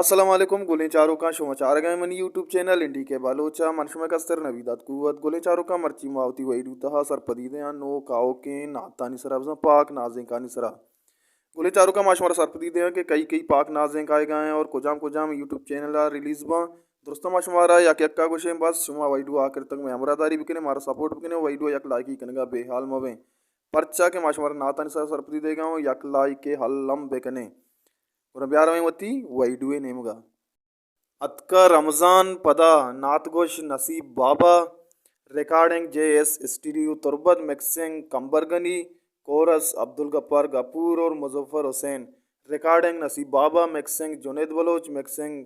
असलम गुलें चारों का समाचार गए मन यूट्यूब चैनल इंडी के बालोचा मनशमे कस्तर नवीदात कुवत गुलें चारों का मर्ची मावती वही दूता सर पदीदे नो काओ के नाता निसरा बजा पाक नाजें का निसरा गुलें चारों का माशमारा सर पदीदे हैं कि कई कई पाक नाजें काए गए हैं और कुजाम यूट्यूब चैनल रिलीज बा दोस्तों माशमारा यक यक्का कुशे बस शुमा वहीडू आखिर तक मैं हमरादारी बिकने मारा सपोर्ट बिकने वहीडू यक लाइकी कनगा बेहाल मवे पर्चा के माशमारा नाता निसरा सर पदीदे गए यक लाइक के हल लम बेकने और ब्यार में वती वहीडुए नेमगा अतका रमज़ान पदा नातगोश Naseeb Baba recording JS studio Turbat mixing Qambarghani chorus Abdul Ghaffar Ghafoor और Muzaffar Hussain recording Naseeb Baba mixing Junaid Baloch mixing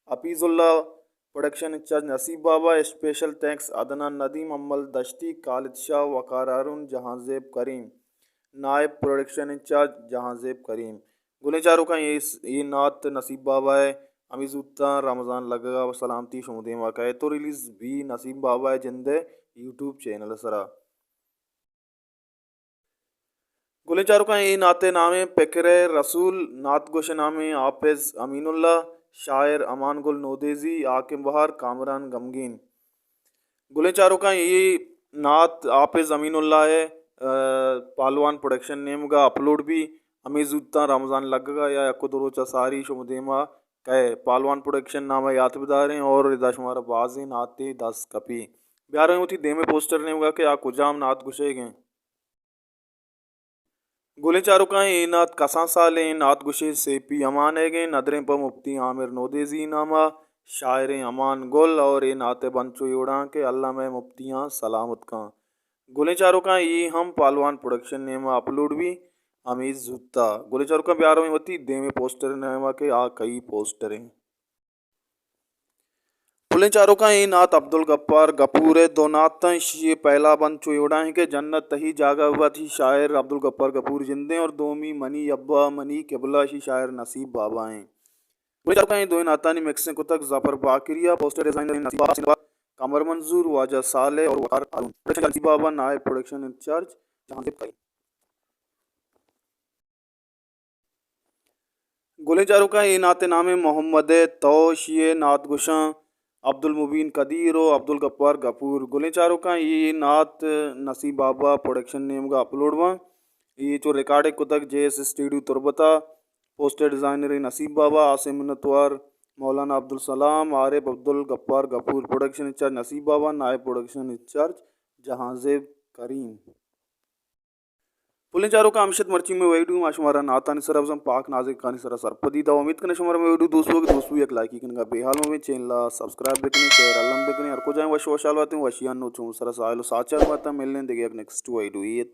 Hafeezullah production incharge Naseeb Baba special thanks Adnan Nadeem Ammal Dashti Khalid Shah Waqar Arun Jahanzeb Karim Naib production incharge Jahanzeb करीम गुने चारों का ये नात नसीब बाबा है अमीजुत्ता रमज़ान लगेगा व सलामती शुमुदे वाक़ तो रिलीज़ भी नसीब बाबा है जिंदे यूट्यूब चैनल सरा गुले चारों का ये नाते नामे पेकरे रसूल नात गोश नामे हाफिज अमीनुल्ला शायर अमान गुल नोदेजी आकिम बहार कामरान गमगीन गुले चारों का ये नात हाफिज अमीनुल्ला है पालवान प्रोडक्शन नेम का अपलोड भी अमीजुत्ता रमज़ान लगेगा या कुदरोचा सारी शुमुदेमा कहे पालवान प्रोडक्शन नाम यात बिदारें और दशमारा बाजी नाते 10 कपी ब्यार में उठी देमे पोस्टर ने होगा कि आ कुजाम नात गुशे गए गोले चारों का ये नात कसा साले नात गुशे से पी अमान है गए नदरें पर मुफ्ती आमिर नोदेजी नामा शायर अमान गुल और ये नाते बंचो योड़ा के अल्लाह में मुफ्तियाँ सलामत का गोले चारों का ये हम पालवान प्रोडक्शन नेम अपलोड भी अमीज जुत्ता गोले चारों का ब्यार में होती देमे पोस्टर नेमा के आ कई पोस्टरें पुले चारों का ये नात अब्दुल गफ्फार गफूर है दो नात ये पहला बन चुयोड़ा है कि जन्नत तही जागा हुआ थी शायर अब्दुल गफ्फार गफूर जिंदे और दोमी मनी अब्बा मनी किबला शी शायर नसीब बाबा हैं पुले चारों का ये दो नातानी मिक्सिंग कुतक जफर बाकिरिया पोस्टर डिजाइनर नसीब बाबा कमर मंजूर वाजा साले और वकार अरुण प्रोडक्शन नसीब बाबा नायब प्रोडक्शन इंचार्ज जहांजेब करीम गोले चारों का ये नाते नामे मोहम्मद तोश ये नात गुशां अब्दुल मुबीन कदीर और अब्दुल गफ्फार गफूर गुले चारों का ये नात नसीब बाबा प्रोडक्शन नेम का अपलोड हुआ ये जो रिकॉर्ड कुतक जेएस स्टूडियो तुरबता पोस्टर डिज़ाइनर नसीब बाबा आसिम नतवार मौलाना अब्दुल सलाम आरिफ अब्दुल गफ्फार गफूर प्रोडक्शन इंचार्ज नसीब बाबा नायब प्रोडक्शन इंचार्ज जहांजेब करीम पुलिन चारों का अमशद मर्ची में वहीडू माशमारा नाता निसर अफजम पाक नाजिक का निसरा सरपदी दा उम्मीद करने शुमार में वहीडू दोस्तों एक लाइक करेंगे बेहाल में चैनल सब्सक्राइब बेकने शेयर अलम बेकने हर को जाए वश वशाल बातें वशियान नो चूं सरा साइलो साचा बातें मिलने देगे नेक्स्ट वहीडू ये